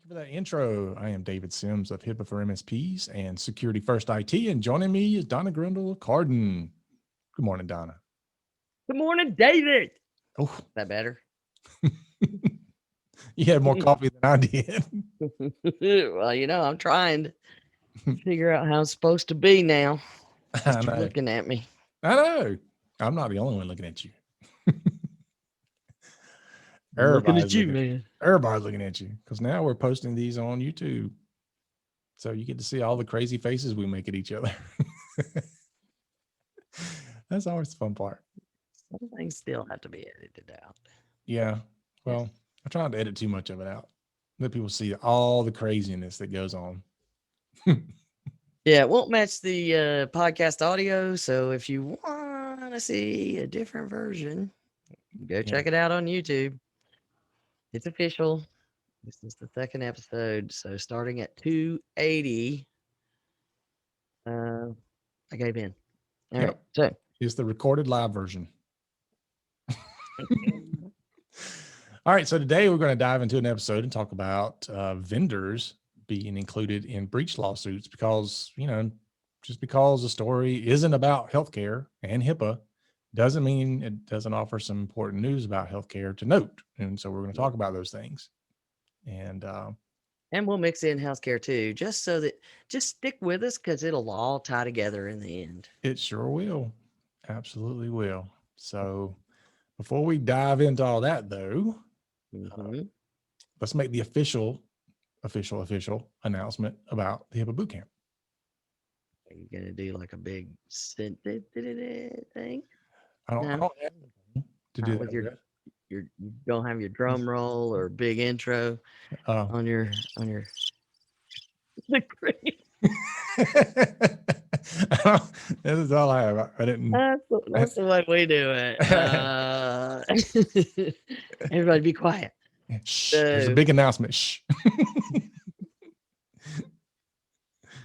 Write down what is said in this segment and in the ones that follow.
For that intro, I am David Sims of HIPAA for MSPs and Security First IT, and joining me is Donna Grindle of Carden. Good morning, Donna. Good morning, David. Oh, Is that better? you had more coffee than I did. Well, I'm trying to figure out how it's supposed to be now. I Just you're know. looking at me. I know. I'm not the only one looking at you. I'm looking at Everybody's you, looking. man. Everybody's looking at you because now we're posting these on YouTube, so you get to see all the crazy faces we make at each other. That's always the fun part. Some things still have to be edited out. Yeah. Well, I try not to edit too much of it out. Let people see all the craziness that goes on. Yeah, it won't match the podcast audio. So if you want to see a different version, go Yeah. check it out on YouTube. It's official. This is the second episode. So starting at 280, uh, I gave in. All right. Yep. So It's the recorded live version. All right. So today we're going to dive into an episode and talk about vendors being included in breach lawsuits because, just because the story isn't about healthcare and HIPAA doesn't mean it doesn't offer some important news about healthcare to note. And so we're going to talk about those things. And And we'll mix in healthcare too, just stick with us because it'll all tie together in the end. it sure will. Absolutely will. So before we dive into all that, though, Hmm. let's make the official announcement about the HIPAA bootcamp. Are you gonna do like a big thing? I don't No, have anything to do not that with with. you don't have your drum roll or big intro Uh, on your screen. this is all I have. I didn't. That's the way we do it. Everybody, be quiet. Shh, there's a So, big announcement. Shh.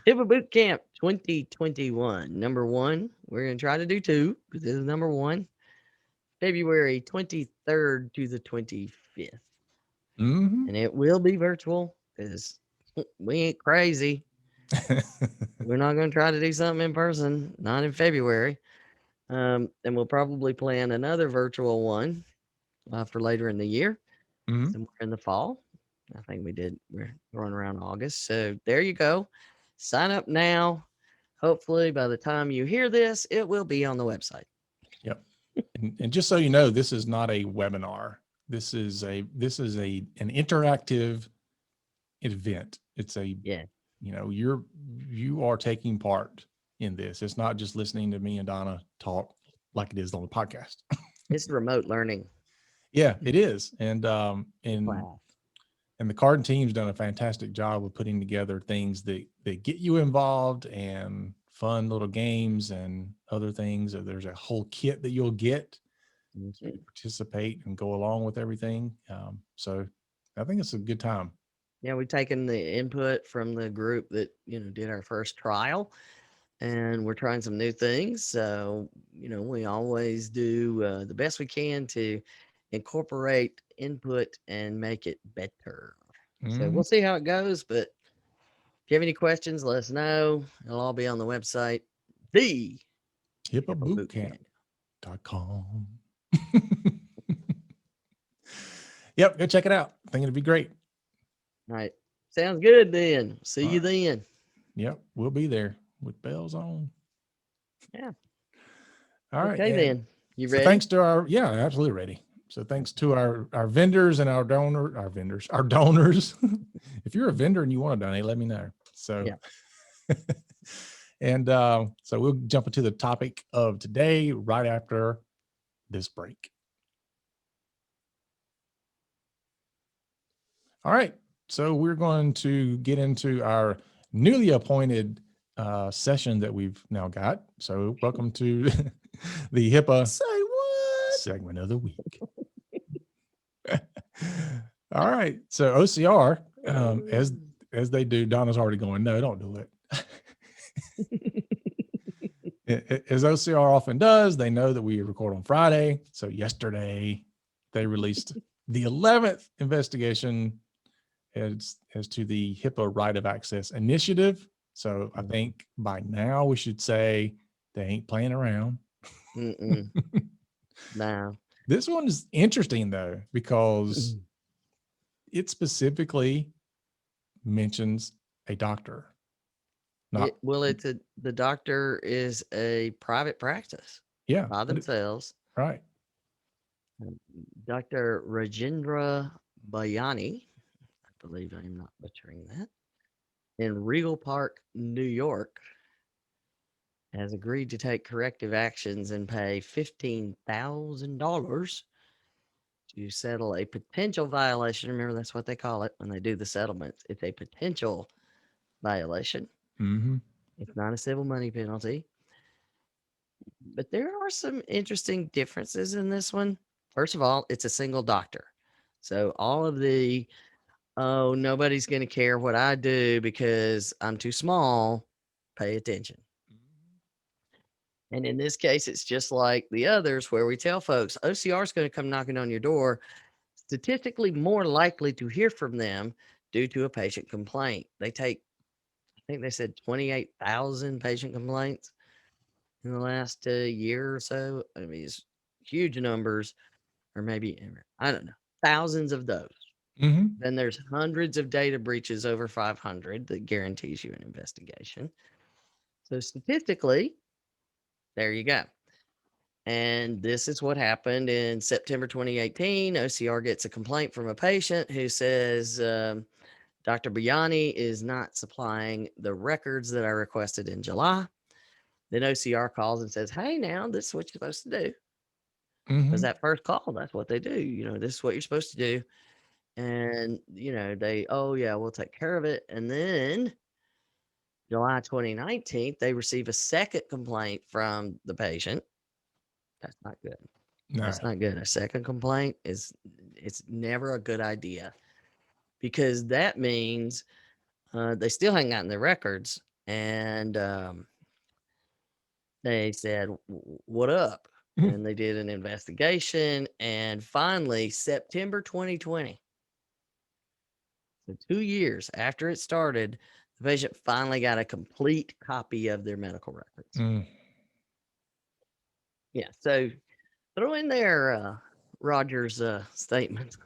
HIPAA Boot Camp 2021. Number one, we're gonna try to do two because this is number one. February 23rd to the 25th. Mm-hmm. And it will be virtual because we ain't crazy. We're not going to try to do something in person, not in February. And we'll probably plan another virtual one for later in the year, Mm-hmm. somewhere in the fall. I think we're throwing around August. So there you go. Sign up now. Hopefully, by the time you hear this, it will be on the website. Yep. And just so you know, this is not a webinar. This is an interactive event. It's Yeah. You are taking part in this. It's not just listening to me and Donna talk like it is on the podcast. It's remote learning Yeah, it is. And class. and the Carden team's done a fantastic job of putting together things that get you involved and fun little games and other things. There's a whole kit that you'll get to Mhm. participate and go along with everything. So I think it's a good time. Yeah, we've taken the input from the group that, did our first trial and we're trying some new things. So, we always do the best we can to incorporate input and make it better. So Mm-hmm. we'll see how it goes. But if you have any questions, let us know. It'll all be on the website, the HIPAA Boot Camp. HIPAAbootcamp.com. Yep, go check it out. I think it'll be great. All right. Sounds good then. See All you right. then. Yep, we'll be there with bells on. Yeah. All right. Okay And then. You so ready? thanks to absolutely ready. So thanks to our vendors and our donors. If you're a vendor and you want to donate, let me know. So, Yeah. and so we'll jump into the topic of today right after this break. All right. So we're going to get into our newly appointed session that we've now got. So welcome to the HIPAA Say what? segment of the week. All right. So OCR, as they do, Donna's already going, no, don't do it. As OCR often does, they know that we record on Friday. So yesterday they released the 11th investigation as to the HIPAA right of access initiative. So I Mhm. think by now we should say they ain't playing around. Mm-mm. No. This one is interesting though, because it specifically mentions a doctor, not, It's the doctor is a private practice yeah, by themselves. right. Dr. Rajendra Bayani, I believe I'm not butchering that, in Regal Park, New York, has agreed to take corrective actions and pay $15,000 to settle a potential violation. Remember, that's what they call it when they do the settlements. It's a potential violation. Mm-hmm. It's not a civil money penalty. But there are some interesting differences in this one. First of all, it's a single doctor. So all of the, oh, nobody's going to care what I do because I'm too small, pay attention. And in this case, it's just like the others where we tell folks OCR is going to come knocking on your door, statistically more likely to hear from them due to a patient complaint. They take, I think they said 28,000 patient complaints in the last year or so. I mean, it's huge numbers, or maybe, I don't know, thousands of those. Mm-hmm. Then there's hundreds of data breaches over 500 that guarantees you an investigation. So statistically, there you go. And this is what happened in September 2018. OCR gets a complaint from a patient who says Dr. Biani is not supplying the records that I requested in July. Then OCR calls and says, hey, now this is what you're supposed to do. Mm-hmm. Because that first call, that's what they do. This is what you're supposed to do. And, they, oh, yeah, we'll take care of it. And then July 2019, they receive a second complaint from the patient. That's not good. No. That's not good. A second complaint it's never a good idea because that means they still haven't gotten their records. And they said, what up? And they did an investigation. And finally, September 2020, so 2 years after it started, the patient finally got a complete copy of their medical records. Mm. Yeah. So throw in there Roger's statement.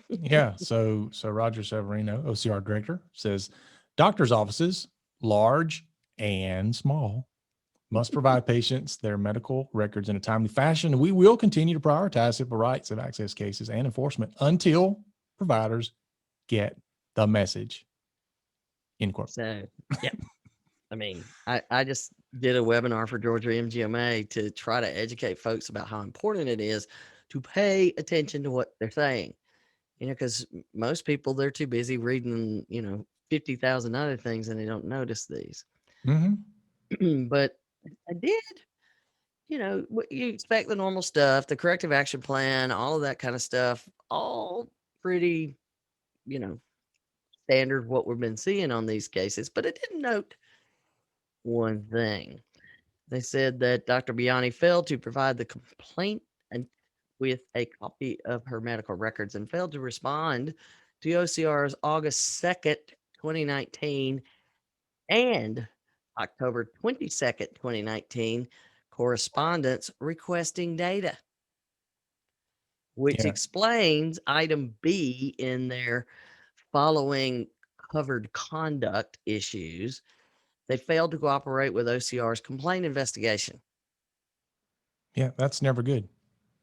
Yeah. So Roger Severino, OCR director, says doctors' offices, large and small, must provide patients their medical records in a timely fashion. We will continue to prioritize civil rights of access cases and enforcement until providers get the message. End quote. So, yeah. I mean, I just did a webinar for Georgia MGMA to try to educate folks about how important it is to pay attention to what they're saying. Because most people, they're too busy reading, 50,000 other things and they don't notice these. Mm-hmm. But I did, what you expect, the normal stuff, the corrective action plan, all of that kind of stuff, all pretty, you know, standard what we've been seeing on these cases. But it didn't note one thing. They said that Dr. Biani failed to provide the complaint and with a copy of her medical records and failed to respond to OCR's August 2nd, 2019 and October 22nd, 2019 correspondence requesting data, which Yeah. explains item B in their following covered conduct issues. They failed to cooperate with OCR's complaint investigation. Yeah. That's never good.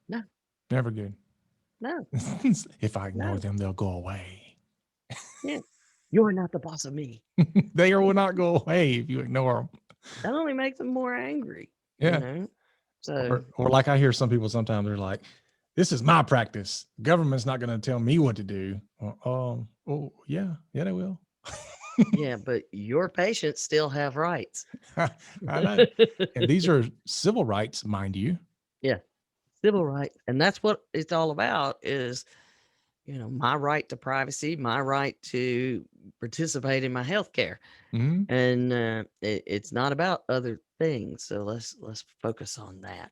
No, Never good. no, If I ignore no. them, they'll go away. Yeah. You're not the boss of me. They will not go away if you ignore them. That only makes them more angry, Yeah. So, Or like I hear some people sometimes, they're like, this is my practice. The government's not going to tell me what to do. Oh, yeah. Yeah, they will. yeah, but your patients still have rights. I know. And these are civil rights, mind you. Yeah, civil rights. And that's what it's all about is, my right to privacy, my right to participate in my health care. Mm-hmm. And it's not about other things. So let's focus on that.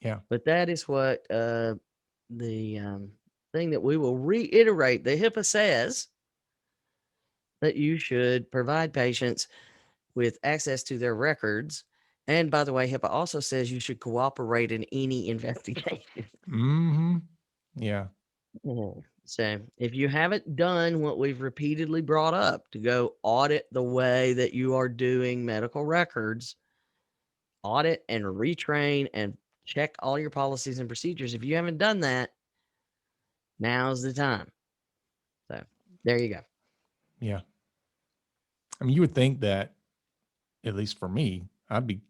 Yeah. But that is what the thing that we will reiterate. The HIPAA says that you should provide patients with access to their records. And by the way, HIPAA also says you should cooperate in any investigation. Mm-hmm. Yeah. Mhm. So if you haven't done what we've repeatedly brought up to go audit the way that you are doing medical records, audit and retrain and check all your policies and procedures. If you haven't done that, now's the time. So there you go. Yeah. I mean, you would think that, at least for me, I'd be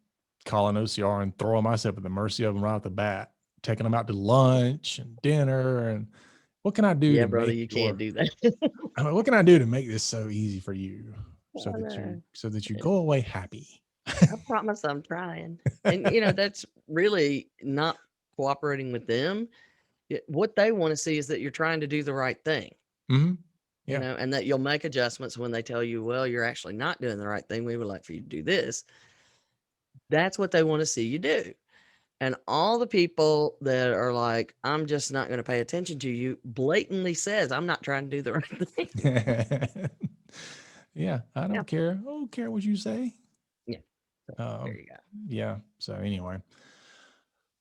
calling OCR and throwing myself at the mercy of them right off the bat, taking them out to lunch and dinner. And what can I do Yeah, to brother, make you can't your, do that. I mean, what can I do to make this so easy for you I know. so that you go away happy? I promise I'm trying. And, that's really not cooperating with them. What they want to see is that you're trying to do the right thing, Hmm. Yeah. and that you'll make adjustments when they tell you, well, you're actually not doing the right thing. We would like for you to do this. That's what they want to see you do. And all the people that are like, I'm just not going to pay attention to you, blatantly says, I'm not trying to do the right thing. Yeah. I Yeah. don't care. I don't care what you say. Yeah. So, there Um, you go. yeah. So anyway,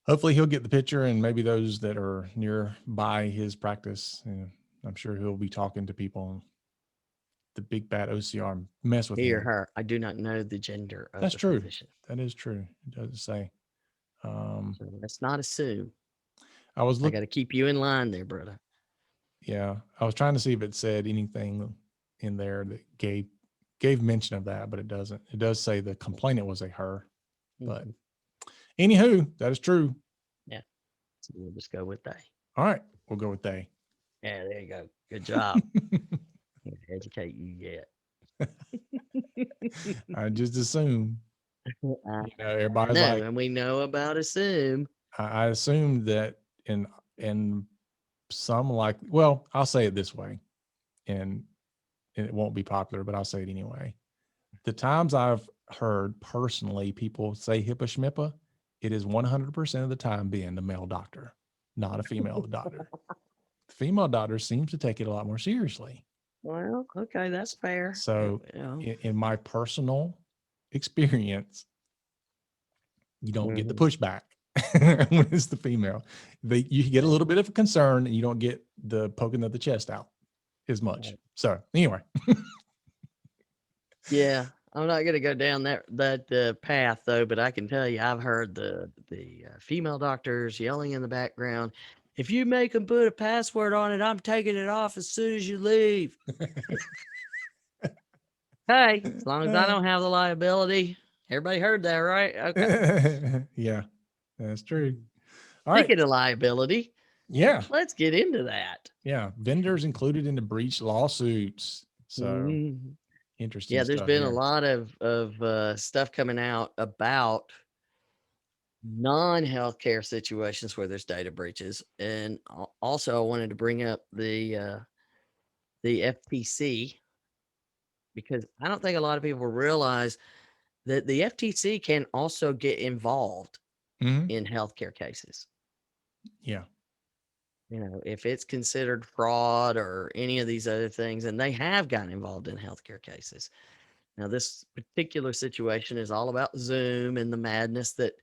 hopefully he'll get the picture, and maybe those that are nearby his practice, I'm sure he'll be talking to people. The big bad OCR mess with He or him. her. I do not know the gender of That's the true. physician. That is true. It doesn't say. So let's not assume. I was I look. got to keep you in line there, brother. Yeah, I was trying to see if it said anything in there that gave mention of that, but it doesn't. It does say the complainant was a her, but Mhm. anywho, that is true. Yeah. So we'll just go with they. All right, we'll go with they. Yeah, there you go. Good job. I'm gonna educate you yet. I just assume, I everybody's know, like, and we know about assume. I assumed that in some, like, well, I'll say it this way, and it won't be popular, but I'll say it anyway. The times I've heard personally people say HIPAA schmippa, it is 100% of the time being the male doctor, not a female doctor. The female doctor seems to take it a lot more seriously. Well, okay, that's fair. So, in my personal experience, you don't get the Mhm. pushback when it's the female. You get a little bit of a concern, and you don't get the poking of the chest out as much. Right. So, anyway. Yeah, I'm not gonna go down that path though, but I can tell you, I've heard the female doctors yelling in the background. If you make them put a password on it, I'm taking it off as soon as you leave. Hey, as long as I don't have the liability. Everybody heard that, right? Okay. Yeah, that's true. All right. Speaking of liability, Yeah. let's get into that. Yeah. Vendors included in the breach lawsuits. So Mhm. interesting Yeah, there's stuff been a here. lot of stuff coming out about non-healthcare situations where there's data breaches, and also I wanted to bring up the FTC, because I don't think a lot of people realize that the FTC can also get involved Mhm. in healthcare cases. Yeah. If it's considered fraud or any of these other things, and they have gotten involved in healthcare cases. Now, this particular situation is all about Zoom and the madness that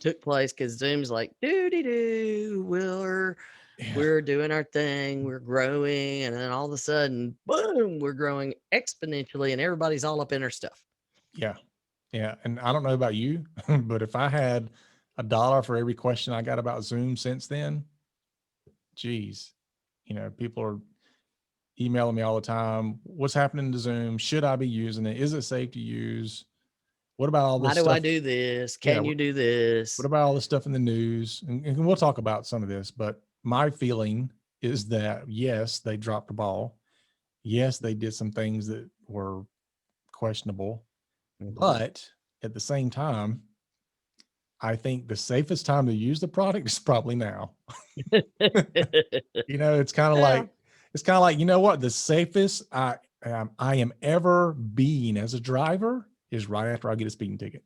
took place, because Zoom's like, doody doo, Yeah. we're doing our thing, we're growing, and then all of a sudden, boom, we're growing exponentially, and everybody's all up in our stuff. Yeah. Yeah. And I don't know about you, but if I had $1 for every question I got about Zoom since then, geez, people are emailing me all the time. What's happening to Zoom? Should I be using it? Is it safe to use? What about all How this do I stuff? do this? Yeah. Can you do What this? about all the stuff in the news? And we'll talk about some of this, but my feeling is that yes, they dropped the ball. Yes, they did some things that were questionable, Mhm. but at the same time, I think the safest time to use the product is probably now. It's kind of Well, like you know what, the safest I am ever being as a driver is right after I get a speeding ticket.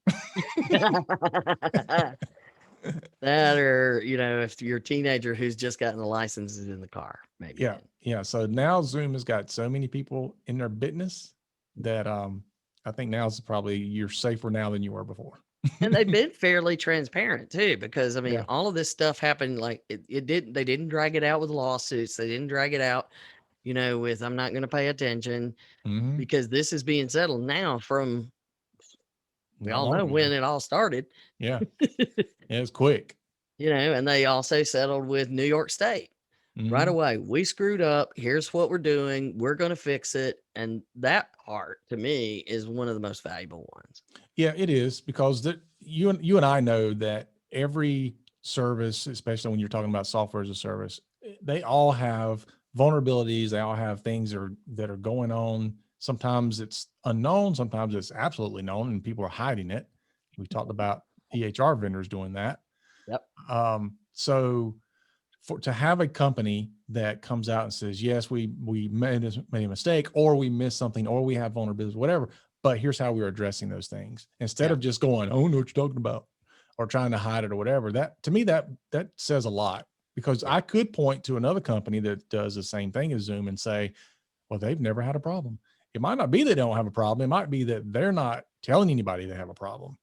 that, or if your teenager who's just gotten the license is in the car, maybe Yeah. then. Yeah. So now Zoom has got so many people in their business that I think now is probably you're safer now than you were before. And they've been fairly transparent too, because I mean, Yeah. all of this stuff happened like it didn't. They didn't drag it out with lawsuits. They didn't drag it out, with I'm not going to pay attention, Hmm. because this is being settled now from we Not all long know ago. when it all started. Yeah. Yeah, it's quick. And they also settled with New York State right Hmm. away. We screwed up. Here's what we're doing. We're going to fix it. And that part to me is one of the most valuable ones. Yeah, it is because you and I know that every service, especially when you're talking about software as a service, they all have vulnerabilities. They all have things that are going on. Sometimes it's unknown. Sometimes it's absolutely known, and people are hiding it. We talked about EHR vendors doing that. Yep. So to have a company that comes out and says, yes, we made a mistake, or we missed something, or we have vulnerabilities, whatever, but here's how we're addressing those things, instead Yep. of just going, oh, no, what you're talking about, or trying to hide it or whatever. That, to me, that says a lot, because Yep. I could point to another company that does the same thing as Zoom and say, well, they've never had a problem. It might not be they don't have a problem. It might be that they're not telling anybody they have a problem.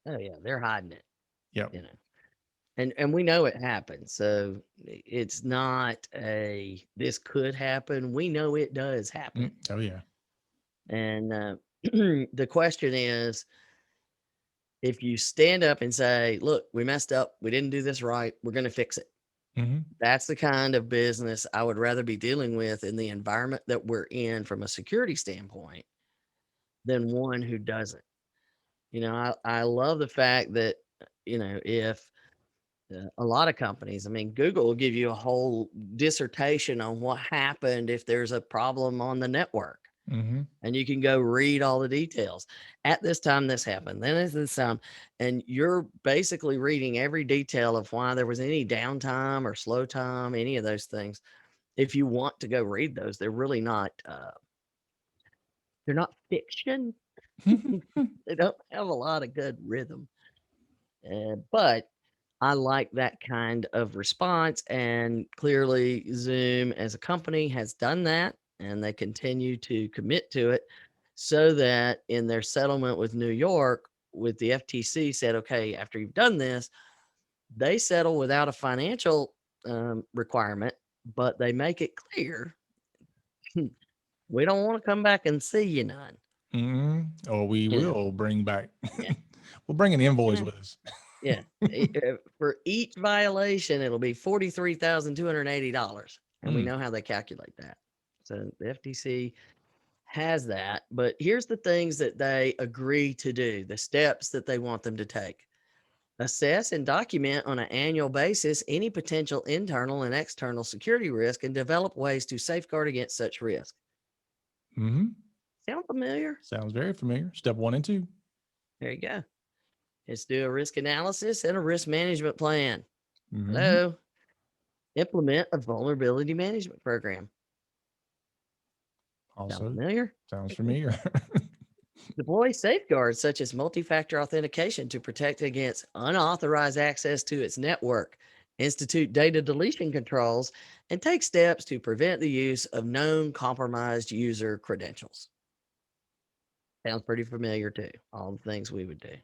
Oh yeah. They're hiding it, Yep. you know. And we know it happened. So it's not this could happen. We know it does happen. Oh yeah. And the question is, if you stand up and say, look, we messed up, we didn't do this right, we're going to fix it. Hmm. That's the kind of business I would rather be dealing with in the environment that we're in from a security standpoint than one who doesn't. I love the fact that, if a lot of companies, I mean, Google will give you a whole dissertation on what happened if there's a problem on the network. Hmm. And you can go read all the details. At this time, this happened. Then at this time, and you're basically reading every detail of why there was any downtime or slow time, any of those things. If you want to go read those, they're really not. They're not fiction. They don't have a lot of good rhythm, but I like that kind of response. And clearly, Zoom as a company has done that, and they continue to commit to it, so that in their settlement with New York, with the FTC, said, okay, after you've done this, they settle without a financial requirement, but they make it clear we don't want to come back and see you none. Or we You know, will bring back, yeah, we'll bring an invoice yeah, with us. yeah. For each violation, it'll be $43,280, and we Mm, know how they calculate that. So the FTC has that, but here's the things that they agree to do, the steps that they want them to take. Assess and document on an annual basis any potential internal and external security risk and develop ways to safeguard against such risk. hmm. Sound familiar? Sounds very familiar. Step 1 and 2. There you go. Let's do a risk analysis and a risk management plan. Hmm. Hello. Implement a vulnerability management program. Sound Also, familiar? sounds familiar. Deploy safeguards such as multi-factor authentication to protect against unauthorized access to its network, institute data deletion controls, and take steps to prevent the use of known compromised user credentials. Sounds pretty familiar too. All the things we would do.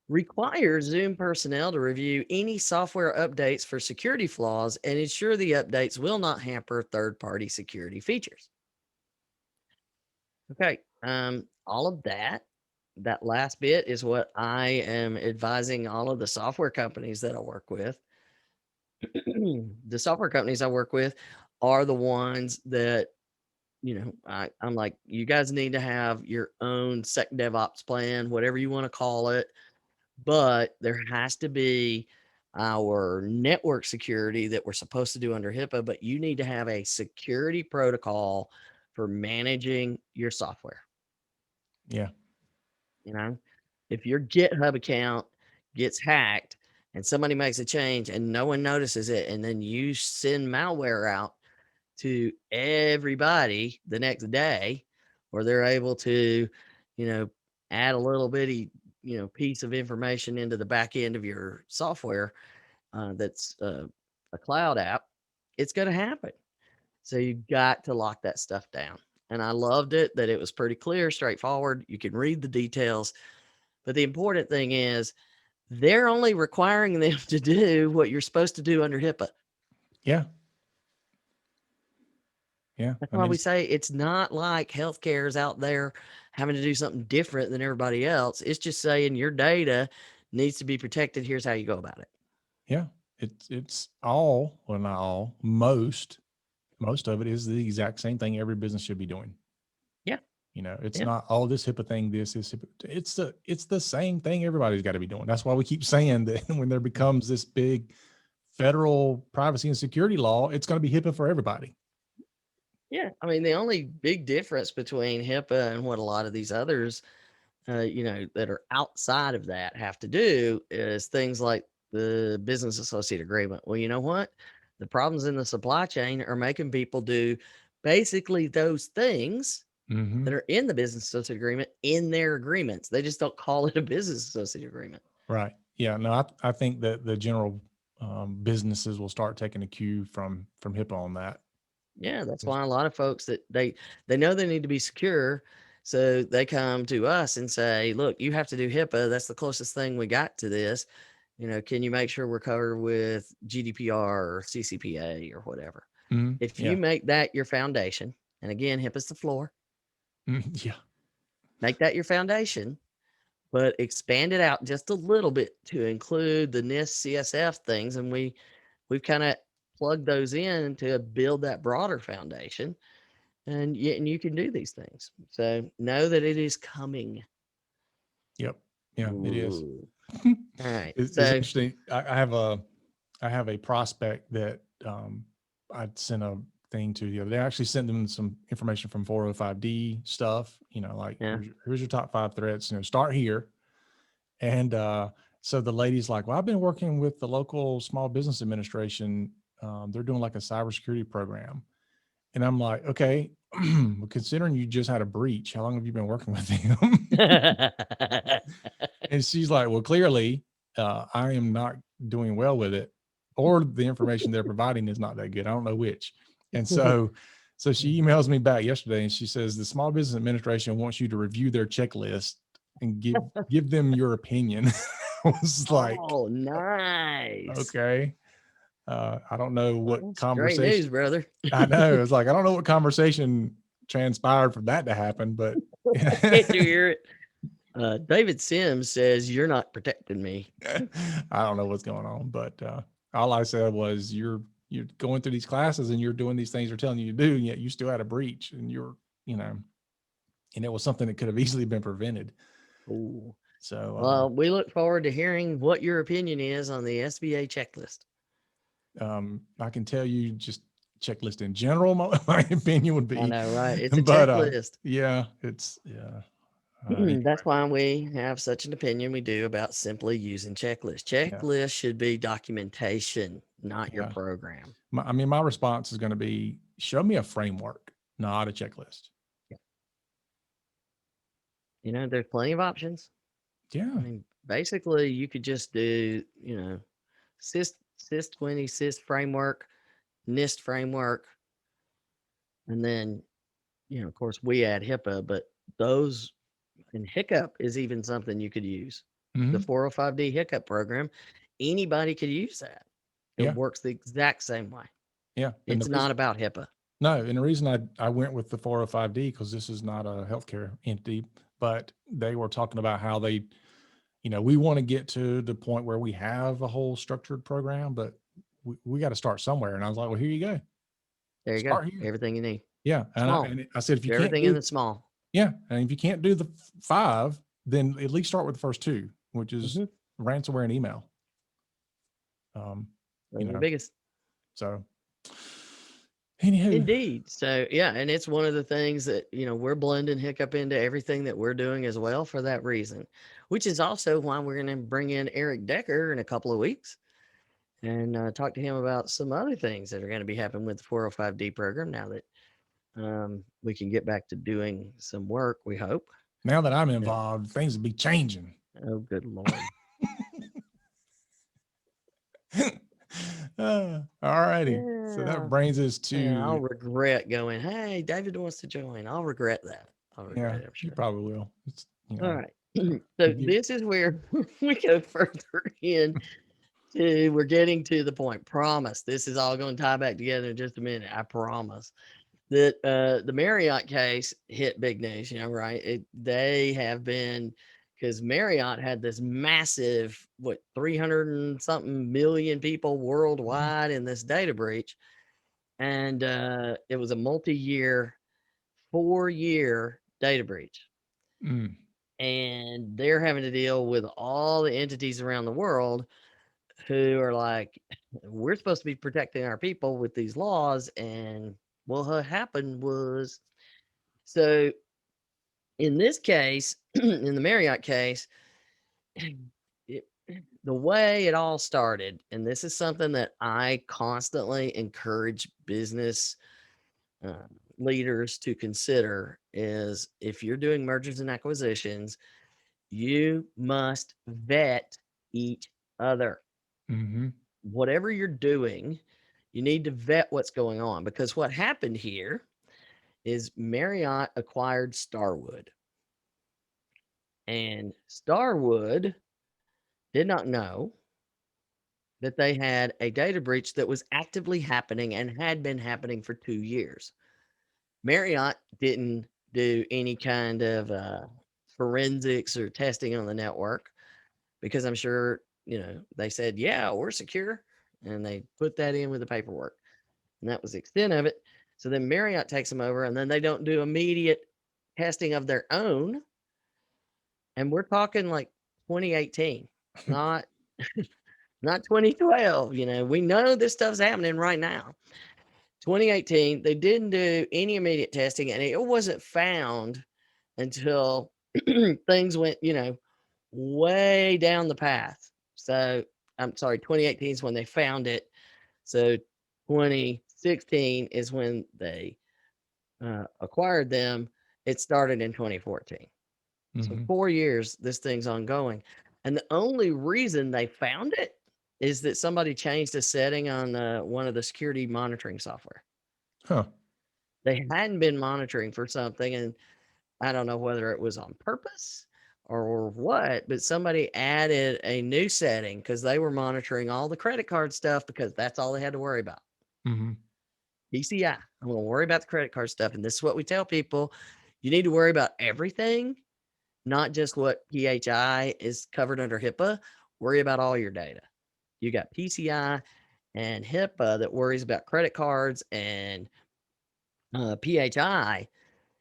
Require Zoom personnel to review any software updates for security flaws and ensure the updates will not hamper third-party security features. Okay. All of that last bit is what I am advising all of the software companies that I work with. The software companies I work with are the ones that, I'm like, you guys need to have your own sec DevOps plan, whatever you want to call it. But there has to be our network security that we're supposed to do under HIPAA, but you need to have a security protocol for managing your software. Yeah. You know, if your GitHub account gets hacked and somebody makes a change and no one notices it, and then you send malware out to everybody the next day, or they're able to, you know, add a little bitty, piece of information into the back end of your software that's a cloud app, it's going to happen. So you got to lock that stuff down. And I loved it that it was pretty clear, straightforward. You can read the details. But the important thing is they're only requiring them to do what you're supposed to do under HIPAA. Yeah. Yeah. That's I why mean, we say it's not like healthcare is out there having to do something different than everybody else. It's just saying your data needs to be protected. Here's how you go about it. yeah, it's all, well, not all, most of it is the exact same thing every business should be doing. Yeah. It's Yeah. not, oh, this HIPAA thing, this is HIPAA. It's the same thing everybody's got to be doing. That's why we keep saying that when there becomes this big federal privacy and security law, it's going to be HIPAA for everybody. Yeah. I mean, the only big difference between HIPAA and what a lot of these others, that are outside of that have to do is things like the business associate agreement. Well, you know what? The problems in the supply chain are making people do basically those things Mm-hmm. that are in the business associate agreement in their agreements. They just don't call it a business associate agreement. Right. Yeah. No, I think that the general businesses will start taking a cue from HIPAA on that. Yeah, that's Yes. why a lot of folks that they know they need to be secure, so they come to us and say, "Look, you have to do HIPAA. That's the closest thing we got to this. Can you make sure we're covered with GDPR or CCPA or whatever?" If you Yeah. make that your foundation, and again, HIPAA's the floor, Yeah. make that your foundation, but expand it out just a little bit to include the NIST CSF things, and we've kind of plugged those in to build that broader foundation, and you can do these things. So know that it is coming. Yep. Yeah, it is. Ooh. All right. It's So interesting. I have a prospect that I sent a thing to the other day. I actually sent them some information from 405D stuff, like yeah. here's your top 5 threats, start here. And so the lady's like, well, I've been working with the local small business administration. They're doing like a cybersecurity program. And I'm like, okay, well, considering you just had a breach, how long have you been working with them? And she's like, well, clearly I am not doing well with it, or the information they're providing is not that good. I don't know which. And so she emails me back yesterday and she says, the Small Business Administration wants you to review their checklist and give them your opinion. I was like, Oh, nice. okay. I don't know what That's great conversation. news, brother. I know. It's like, I don't know what conversation transpired for that to happen, but Can't you hear it? David Sims says, "You're not protecting me." I don't know what's going on, but all I said was you're going through these classes and you're doing these things they're telling you to do, and yet you still had a breach, and and it was something that could have easily been prevented. Ooh. So Well, we look forward to hearing what your opinion is on the SBA checklist. I can tell you just checklist in general, my opinion would I be, know, right? It's a but checklist. yeah, it's yeah. Anyway, That's why we have such an opinion we do about simply using checklists. yeah, Checklist should be documentation, not your yeah. program. My response is going to be, show me a framework, not a checklist. There's plenty of options. Yeah. I mean, basically, you could just do, SIS 20, SIS framework, NIST framework, and then, of course, we add HIPAA, but those and hiccup is even something you could use. The Mm-hmm. 405D hiccup program, anybody could use that. It Yeah. works the exact same way. Yeah. And It's not about HIPAA. no, and the reason I went with the 405D, because this is not a healthcare entity, but they were talking about how they, we want to get to the point where we have a whole structured program, but we got to start somewhere. And I was like, well, here you go. There you go. Start here. Everything you need. Yeah. Small. And I said, if you Do can't everything in do, the small. yeah. And if you can't do the 5, then at least start with the first 2, which is ransomware and email. Those are the biggest. So anywho. Indeed. So yeah, and it's one of the things that we're blending hiccup into everything that we're doing as well for that reason, which is also why we're going to bring in Eric Decker in a couple of weeks and talk to him about some other things that are going to be happening with the 405D program now that we can get back to doing some work, we hope. Now that I'm involved, things will be changing. Oh, good Lord. All righty. So that Yeah. brings us Yeah, I'll to, regret going, hey, David wants to join. I'll regret that. I'll regret yeah, it, I'm you sure. probably will. It's, All right. you So give, this is where we go further in to, we're getting to the point. Promise. This is all going to tie back together in just a minute. I promise. That the Marriott case hit big news, right? They have been, because Marriott had this massive, what, 300 and something million people worldwide in this data breach. And it was a multi-year, 4-year data breach. mm, And they're having to deal with all the entities around the world who are like, we're supposed to be protecting our people with these laws. And what happened was, so in this case, in the Marriott case, it, the way it all started, and this is something that I constantly encourage business uh, leaders to consider, is if you're doing mergers and acquisitions, you must vet each other. mm-hmm, Whatever you're doing, you need to vet what's going on, because what happened here is Marriott acquired Starwood, and Starwood did not know that they had a data breach that was actively happening and had been happening for 2 years. Marriott didn't do any kind of forensics or testing on the network, because I'm sure, they said, yeah, we're secure. And they put that in with the paperwork. And that was the extent of it. So then Marriott takes them over, and then they don't do immediate testing of their own. And we're talking like 2018, not not 2012. We know this stuff's happening right now. 2018, they didn't do any immediate testing, and it wasn't found until things went, way down the path. So I'm sorry, 2018 is when they found it. So 2016 is when they acquired them. It started in 2014. So mm-hmm. 4 years, this thing's ongoing. And the only reason they found it is that somebody changed a setting on one of the security monitoring software. Huh. They hadn't been monitoring for something, and I don't know whether it was on purpose or what, but somebody added a new setting because they were monitoring all the credit card stuff, because that's all they had to worry about. Mm-hmm. PCI. I'm going to worry about the credit card stuff. And this is what we tell people: you need to worry about everything, not just what PHI is covered under HIPAA. Worry about all your data. You got PCI and HIPAA that worries about credit cards, and PHI,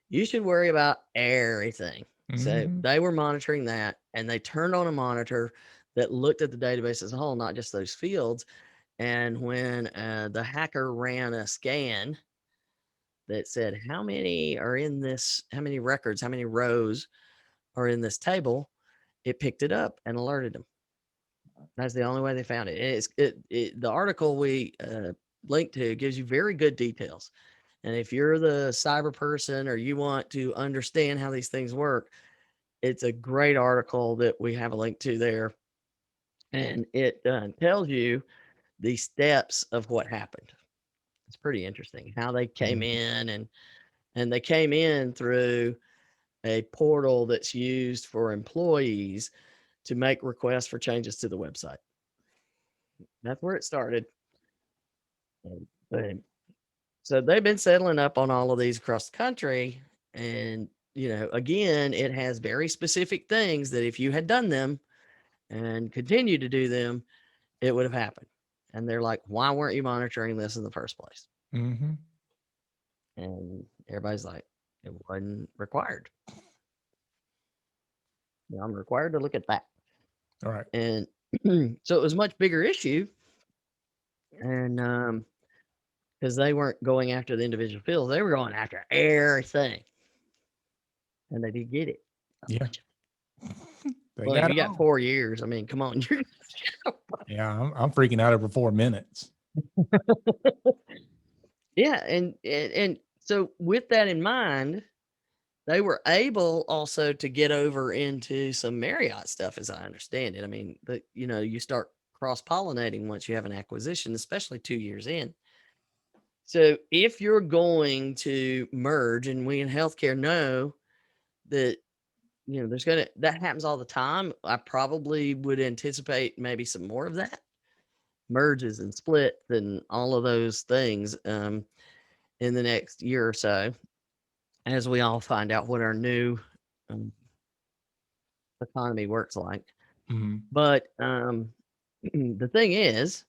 you should worry about everything. So Mm-hmm. they were monitoring that, and they turned on a monitor that looked at the database as a whole, not just those fields. And when the hacker ran a scan that said, how many are in this, how many records, how many rows are in this table, it picked it up and alerted them. That's the only way they found it. The article we linked to gives you very good details. And if you're the cyber person or you want to understand how these things work, it's a great article that we have a link to there. And it tells you the steps of what happened. It's pretty interesting how they came Mm-hmm. in, and they came in through a portal that's used for employees to make requests for changes to the website. That's where it started. And boom. So they've been settling up on all of these across the country. And, again, it has very specific things that if you had done them and continue to do them, it would have happened. And they're like, why weren't you monitoring this in the first place? Mm-hmm. And everybody's like, it wasn't required. I'm required to look at that. All right. And so it was a much bigger issue. And because they weren't going after the individual fields, they were going after everything. And they did get it. A Yeah. bunch of They Well, if got you it got all. 4 years, I mean, come on. Yeah. I'm freaking out over 4 minutes. Yeah, and so with that in mind, they were able also to get over into some Marriott stuff, as I understand it. I mean, you start cross pollinating once you have an acquisition, especially 2 years in. So if you're going to merge, and we in healthcare know that, that happens all the time. I probably would anticipate maybe some more of that, merges and splits and all of those things, in the next year or so, as we all find out what our new um, economy works like. Mhm. But the thing is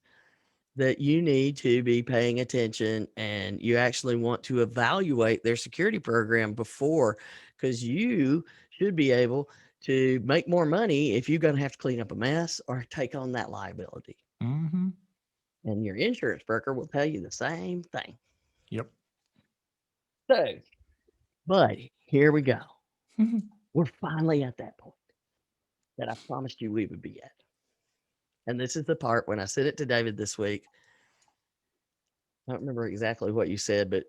that you need to be paying attention, and you actually want to evaluate their security program before, because you should be able to make more money if you're going to have to clean up a mess or take on that liability. Mhm. And your insurance broker will tell you the same thing. Yep. So, buddy, here we go. Mhm. We're finally at that point that I promised you we would be at. And this is the part when I said it to David this week. I don't remember exactly what you said, but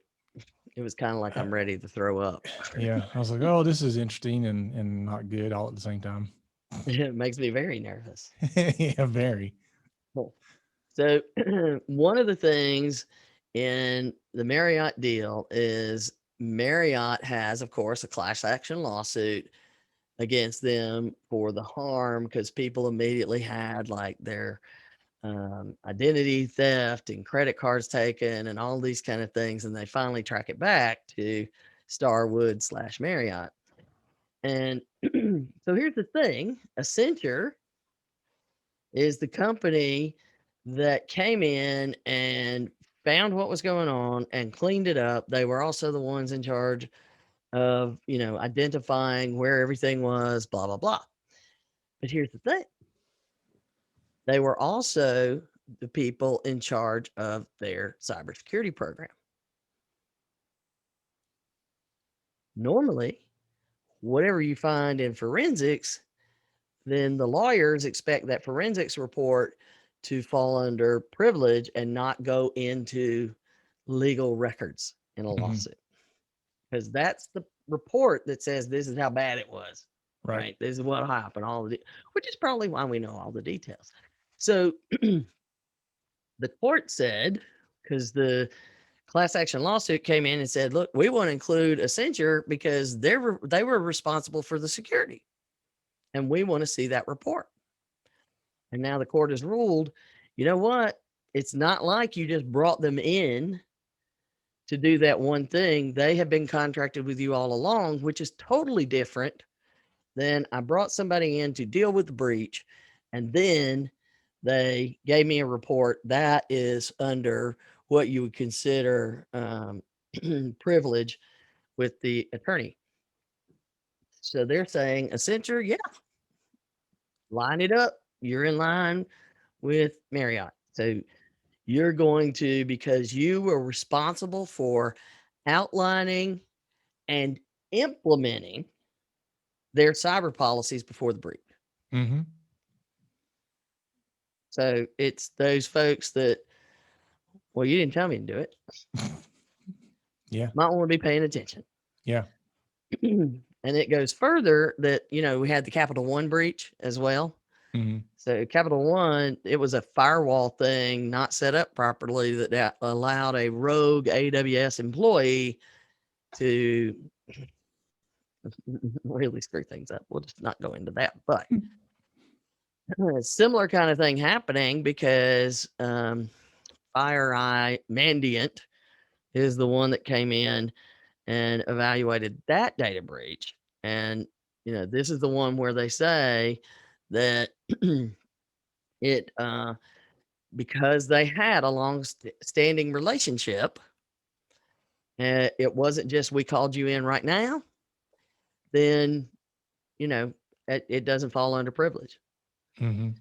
it was kind of like I'm ready to throw up. Yeah. I was like, oh, this is interesting and not good all at the same time. It makes me very nervous. Yeah, very. Cool. So, one of the things in the Marriott deal is Marriott has, of course, a class action lawsuit against them for the harm, because people immediately had like their identity theft and credit cards taken and all these kind of things, and they finally track it back to Starwood/Marriott. And so here's the thing: Accenture is the company that came in and found what was going on and cleaned it up. They were also the ones in charge of, identifying where everything was, blah, blah, blah. But here's the thing: they were also the people in charge of their cybersecurity program. Normally, whatever you find in forensics, then the lawyers expect that forensics report to fall under privilege and not go into legal records in a Mhm. lawsuit, because that's the report that says this is how bad it was, Right. right? This is what happened, which is probably why we know all the details. So the court said, because the class action lawsuit came in and said, look, we want to include Accenture because they were responsible for the security, and we want to see that report. And now the court has ruled, you know what? It's not like you just brought them in to do that one thing. They have been contracted with you all along, which is totally different than I brought somebody in to deal with the breach, and then they gave me a report that is under what you would consider privilege with the attorney. So they're saying, Accenture, yeah, line it up. You're in line with Marriott. So you're going to, because you were responsible for outlining and implementing their cyber policies before the breach. Mhm. So it's those folks that, well, you didn't tell me to do it. Yeah. Might want to be paying attention. Yeah. And it goes further that, we had the Capital One breach as well. Mhm. So Capital One, it was a firewall thing not set up properly that allowed a rogue AWS employee to really screw things up. We'll just not go into that. But a similar kind of thing happening because FireEye Mandiant is the one that came in and evaluated that data breach. And, this is the one where they say that it, because they had a long standing relationship, it wasn't just we called you in right now, then, it doesn't fall under privilege. Mhm.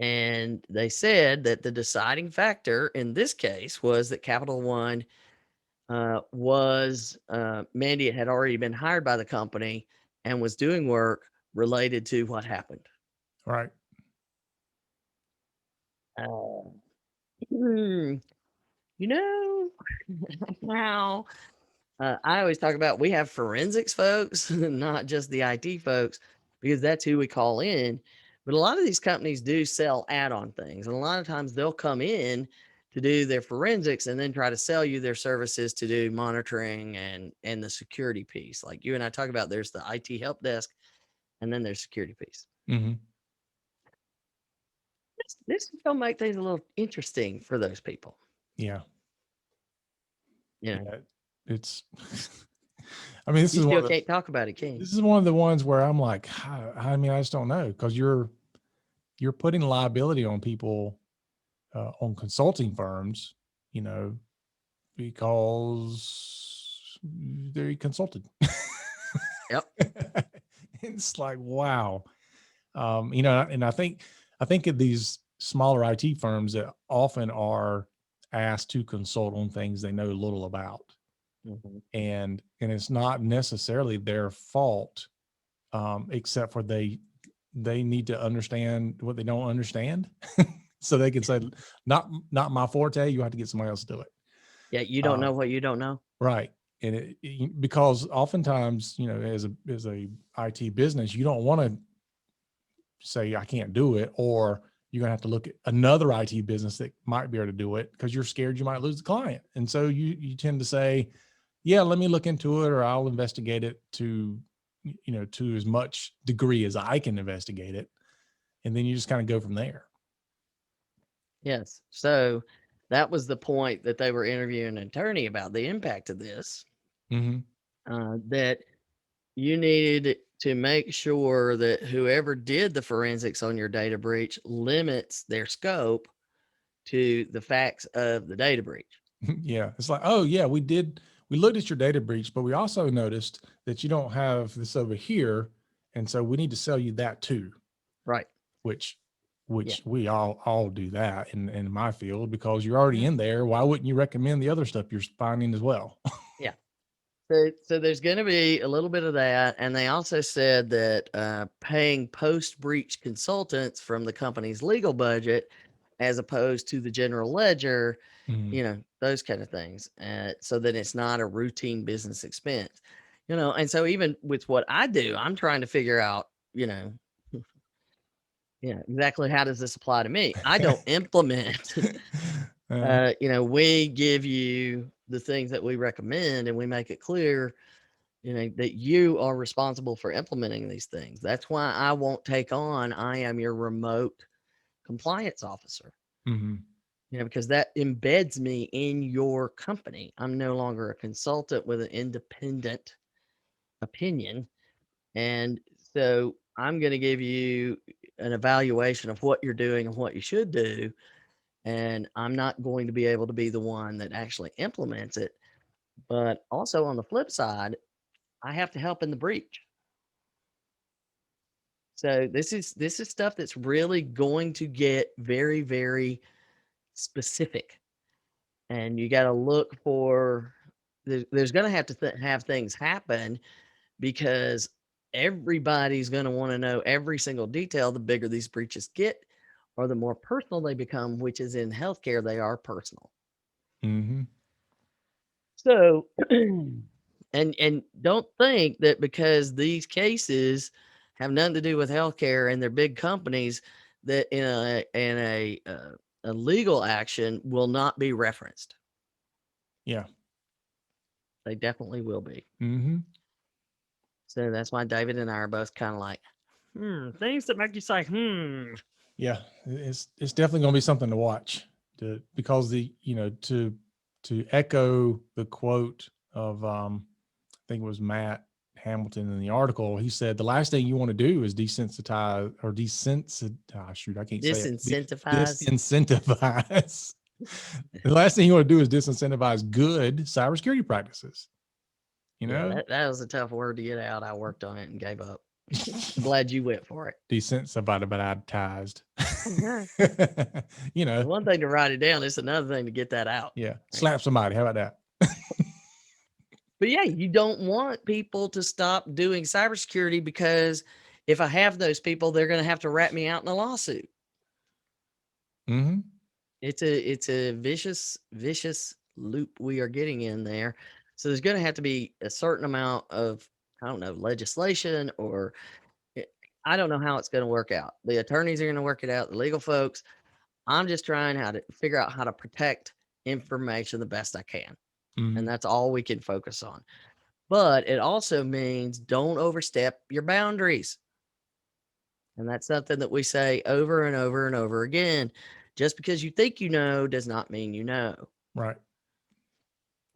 And they said that the deciding factor in this case was that Capital One Mandy had already been hired by the company and was doing work related to what happened. Right. Uh, hmm, you know, now I always talk about we have forensics folks, not just the IT folks, because that's who we call in. But a lot of these companies do sell add-on things, and a lot of times they'll come in to do their forensics and then try to sell you their services to do monitoring and the security piece. Like you and I talk about, there's the IT help desk, and then there's security piece. Hmm. This is gonna make things a little interesting for those people. Yeah. You know, Yeah. It's, I mean, you still can't talk about it, can you? this is one of the ones where I'm like, I mean, I just don't know, because you're putting liability on people, on consulting firms, you know, because they consulted. Yep. It's like, wow. You know, and I think of these smaller IT firms that often are asked to consult on things they know little about. Mhm. And it's not necessarily their fault, except for they need to understand what they don't understand. So they can say, not my forte, you have to get somebody else to do it. Yeah, you don't uh, know what you don't know. right. And because oftentimes, you know, as a IT business, you don't want to say I can't do it, or you're gonna have to look at another IT business that might be able to do it because you're scared you might lose the client. And so you tend to say, yeah, let me look into it, or I'll investigate it to, you know, to as much degree as I can investigate it. And then you just kind of go from there. Yes. So that was the point that they were interviewing an attorney about the impact of this. Mm-hmm. That you needed to make sure that whoever did the forensics on your data breach limits their scope to the facts of the data breach. Yeah. It's like, oh yeah, we looked at your data breach, but we also noticed that you don't have this over here. And so we need to sell you that too. Right. which Yeah. which we all do that in my field, because you're already Mhm. in there. Why wouldn't you recommend the other stuff you're finding as well? Yeah. So there's going to be a little bit of that. And they also said that paying post breach consultants from the company's legal budget as opposed to the general ledger, Mhm. those kind of things. So that it's not a routine business expense, And so even with what I do, I'm trying to figure out, exactly how does this apply to me? I don't implement. Uh, We give you the things that we recommend and we make it clear, that you are responsible for implementing these things. That's why I won't take on, I am your remote compliance officer, mhm. because that embeds me in your company. I'm no longer a consultant with an independent opinion. And so I'm going to give you an evaluation of what you're doing and what you should do. And I'm not going to be able to be the one that actually implements it. But also on the flip side, I have to help in the breach. So this is stuff that's really going to get very, very specific. And you got to look for there's going to have to have things happen because everybody's going to want to know every single detail. The bigger these breaches get, or the more personal they become, which is in healthcare, they are personal. Mhm. So, and don't think that because these cases have nothing to do with healthcare and they're big companies that in a legal action will not be referenced. Yeah. They definitely will be. Mhm. So that's why David and I are both kind of like, things that make you say, Yeah. It's definitely going to be something to watch, because to echo the quote of, I think it was Matt Hamilton in the article. He said the last thing you want to do is desensitize or shoot, I can't say it. disincentivize. Disincentivize. The last thing you want to do is disincentivize good cybersecurity practices. You Yeah, know, that was a tough word to get out. I worked on it and gave up. I'm glad you went for it. desensitized. Mhm. You It's know, one thing to write it down, it's another thing to get that out. yeah, Right. slap somebody. How about that? But yeah, you don't want people to stop doing cybersecurity because if I have those people, they're going to have to rat me out in a lawsuit. Hmm. It's a vicious loop we are getting in there. So there's going to have to be a certain amount of, I don't know, legislation or I don't know how it's going to work out. The attorneys are going to work it out, the legal folks. I'm just trying how to figure out how to protect information the best I can. And Mhm. that's all we can focus on. But it also means don't overstep your boundaries. And that's something that we say over and over and over again. Just because you think you know does not mean you know. Right.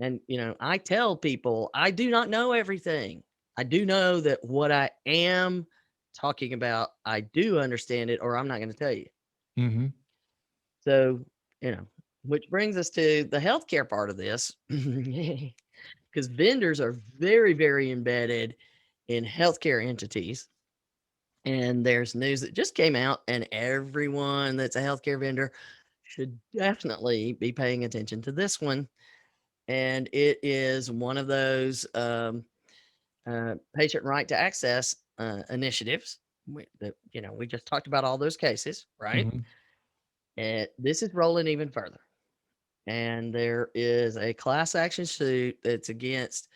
And, I tell people I do not know everything. I do know that what I am talking about, I do understand it, or I'm not going to tell you. Mhm. So, which brings us to the healthcare part of this, because vendors are very, very embedded in healthcare entities. And there's news that just came out, and everyone that's a healthcare vendor should definitely be paying attention to this one. And it is one of those patient right to access initiatives that, we just talked about all those cases, right? Mhm. And this is rolling even further. And there is a class action suit that's against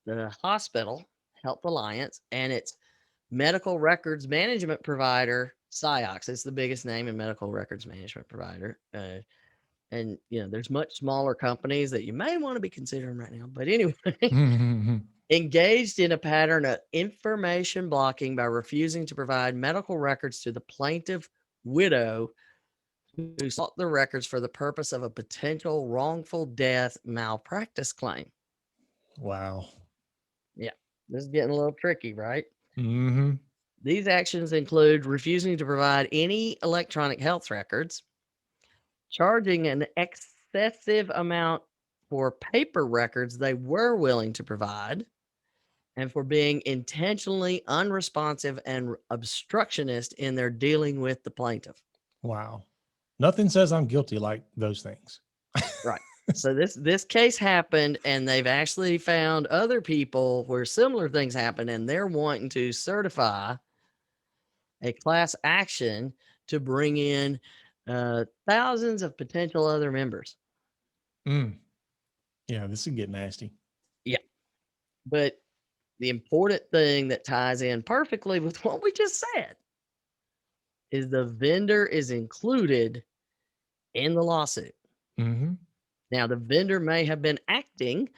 the hospital health alliance and its medical records management provider, Ciox. It's the biggest name in medical records management provider. And there's much smaller companies that you may want to be considering right now. But anyway, Mhm. engaged in a pattern of information blocking by refusing to provide medical records to the plaintiff widow who sought the records for the purpose of a potential wrongful death malpractice claim. Wow. Yeah, this is getting a little tricky, right? Mhm. These actions include refusing to provide any electronic health records, charging an excessive amount for paper records they were willing to provide, and for being intentionally unresponsive and obstructionist in their dealing with the plaintiff. Wow. Nothing says I'm guilty like those things. Right. So this case happened, and they've actually found other people where similar things happen, and they're wanting to certify a class action to bring in thousands of potential other members. Mm. Yeah, this would get nasty. Yeah. But the important thing that ties in perfectly with what we just said is the vendor is included in the lawsuit. Mhm. Now, the vendor may have been acting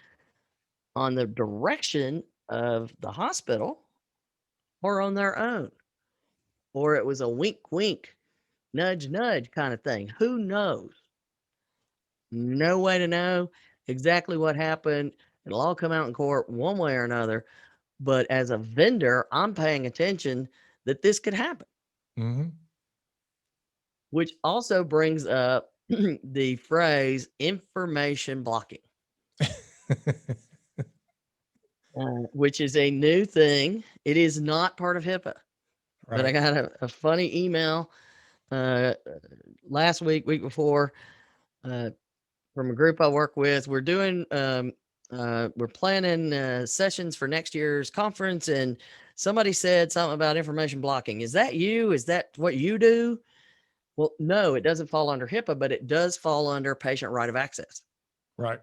on the direction of the hospital or on their own, or it was a wink, wink, nudge, nudge kind of thing. Who knows? No way to know exactly what happened. It'll all come out in court one way or another. But as a vendor, I'm paying attention that this could happen, Mhm. which also brings up the phrase information blocking, which is a new thing. It is not part of HIPAA, but I Right. got a funny email uh, last week before, uh, from a group I work with. We're planning sessions for next year's conference, and somebody said something about information blocking. Is that you? Is that what you do? Well, no, it doesn't fall under HIPAA, but it does fall under patient right of access. Right.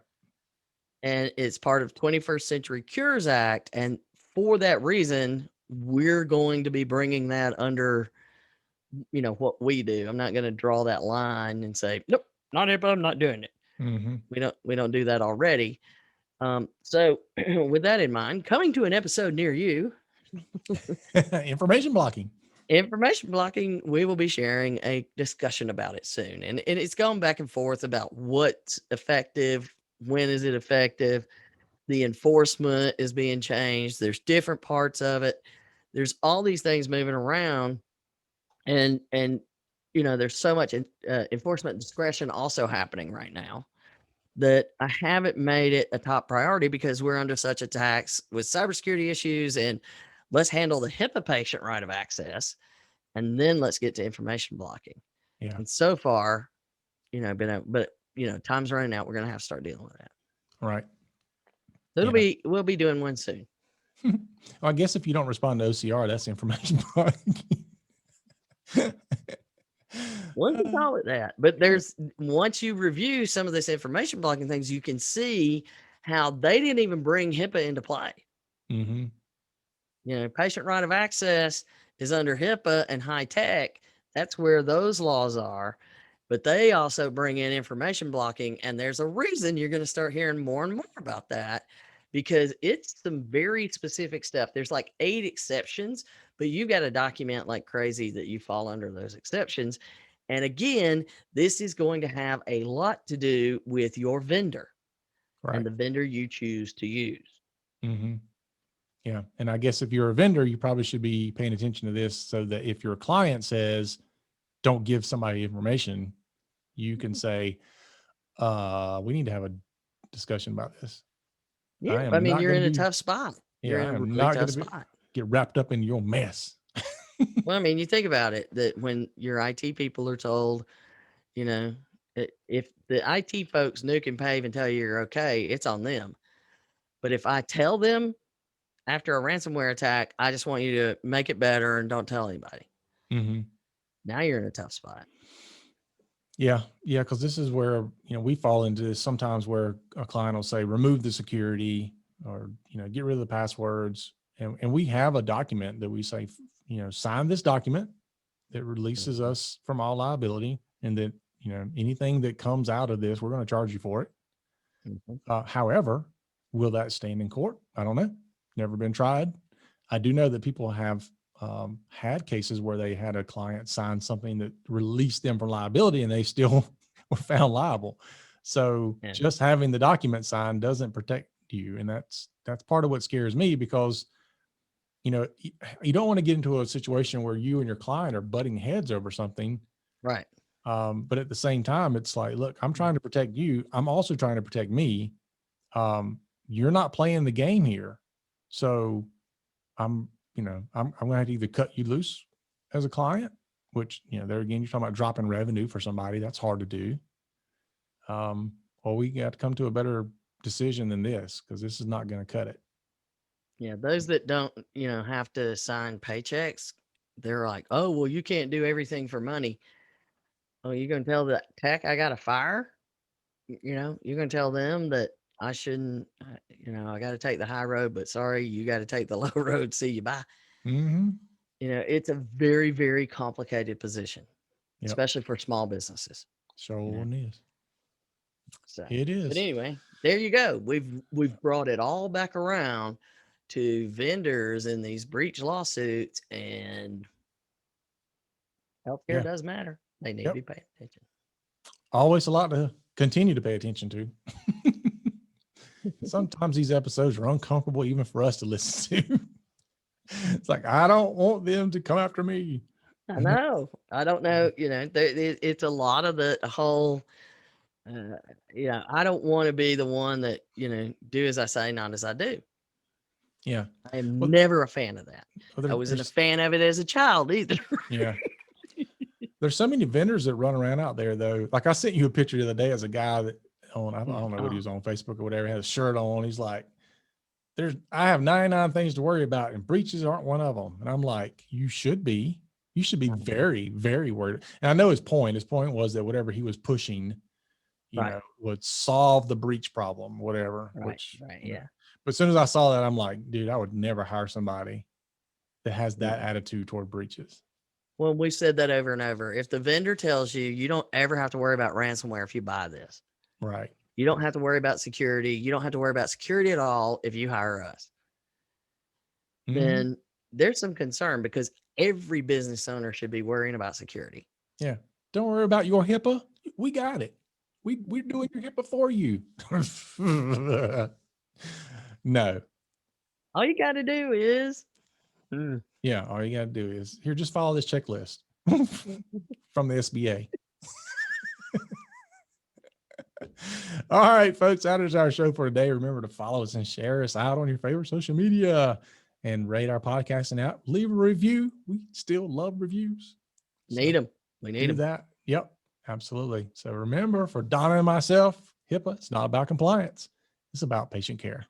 And it's part of 21st Century Cures Act. And for that reason, we're going to be bringing that under, what we do. I'm not going to draw that line and say, nope, not HIPAA, I'm not doing it. Mhm. We don't do that already. So with that in mind, coming to an episode near you, Information blocking. information blocking, we will be sharing a discussion about it soon. And it's gone back and forth about what's effective, when is it effective, the enforcement is being changed, there's different parts of it, there's all these things moving around, and there's so much enforcement discretion also happening right now that I haven't made it a top priority because we're under such attacks with cybersecurity issues, and let's handle the HIPAA patient right of access, and then let's get to information blocking. Yeah. And so far, but time's running out. We're gonna have to start dealing with that. Right. So Yeah. we'll be doing one soon. Well, I guess if you don't respond to OCR, that's information blocking. One can call it that, but there's once you review some of this information blocking things, you can see how they didn't even bring HIPAA into play. Mhm. Patient right of access is under HIPAA and high tech. That's where those laws are. But they also bring in information blocking. And there's a reason you're going to start hearing more and more about that because it's some very specific stuff. There's like 8 exceptions, but you got to document like crazy that you fall under those exceptions. And again, this is going to have a lot to do with your vendor and Right. the vendor you choose to use. Mm-hmm. Yeah. And I guess if you're a vendor, you probably should be paying attention to this so that if your client says, don't give somebody information, you can say, we need to have a discussion about this. Yeah, I I am mean, not you're going in to a be, tough spot. You're yeah, in I a am really not going tough to be, spot. get wrapped up in your mess. Well, I mean, you think about it that when your IT people are told, you know, if the IT folks nuke and pave and tell you you're okay, it's on them. But if I tell them after a ransomware attack, I just want you to make it better and don't tell anybody. Mm-hmm. Now you're in a tough spot. Yeah. Yeah. Cause this is where, we fall into this sometimes where a client will say, remove the security or, get rid of the passwords. And we have a document that we say, sign this document that releases Mhm, us from all liability. And that, anything that comes out of this, we're going to charge you for it. mhm. However, will that stand in court? I don't know. Never been tried. I do know that people have had cases where they had a client sign something that released them from liability and they still were found liable. So Yeah. just having the document signed doesn't protect you. And that's part of what scares me because, you don't want to get into a situation where you and your client are butting heads over something. Right. But at the same time, it's like, look, I'm trying to protect you. I'm also trying to protect me. You're not playing the game here. So I'm going to have to either cut you loose as a client, which, there again, you're talking about dropping revenue for somebody. That's hard to do. Or we got to come to a better decision than this because this is not going to cut it. Yeah. Those that don't, have to sign paychecks, they're like, oh, well, you can't do everything for money. Oh, you're going to tell that tech I got to fire? You're going to tell them that I shouldn't, I got to take the high road, but sorry, you got to take the low road. See you. Bye. Mm-hmm. It's a very, very complicated position, Yep. especially for small businesses. You Sure know, is. so, It but is. anyway, there you go. We've brought it all back around to vendors in these breach lawsuits, and healthcare Yeah. does matter. They need to Yep. be paying attention. Always a lot to continue to pay attention to. Sometimes these episodes are uncomfortable even for us to listen to. It's like, I don't want them to come after me. I know. I don't know. It's a lot of the whole. Uh, I don't want to be the one that do as I say, not as I do. Yeah. I am Well, never a fan of that. I wasn't a there's, fan of it as a child either. yeah. There's so many vendors that run around out there though. Like I sent you a picture the other day as a guy that I don't know what he was on Facebook or whatever, had a shirt on. He's like, I have 99 things to worry about and breaches aren't one of them. And I'm like, you should be very, very worried. And I know his point was that whatever he was pushing, Right. would solve the breach problem, whatever, Right. which, Right. Yeah. but as soon as I saw that, I'm like, dude, I would never hire somebody that has that Yeah. attitude toward breaches. Well, we've said that over and over. If the vendor tells you you don't ever have to worry about ransomware if you buy this, Right. you don't have to worry about security. You don't have to worry about security at all if you hire us. Mm-hmm. Then there's some concern because every business owner should be worrying about security. Yeah. Don't worry about your HIPAA. We got it. We're doing your HIPAA for you. No. All you got to do is Yeah. All you got to do is here, just follow this checklist from the SBA. All right, folks, that is our show for today. Remember to follow us and share us out on your favorite social media and rate our podcasting out. Leave a review. We still love reviews. need them. We need Do them. that. Yep, absolutely. So remember, for Donna and myself, HIPAA, it's not about compliance. It's about patient care.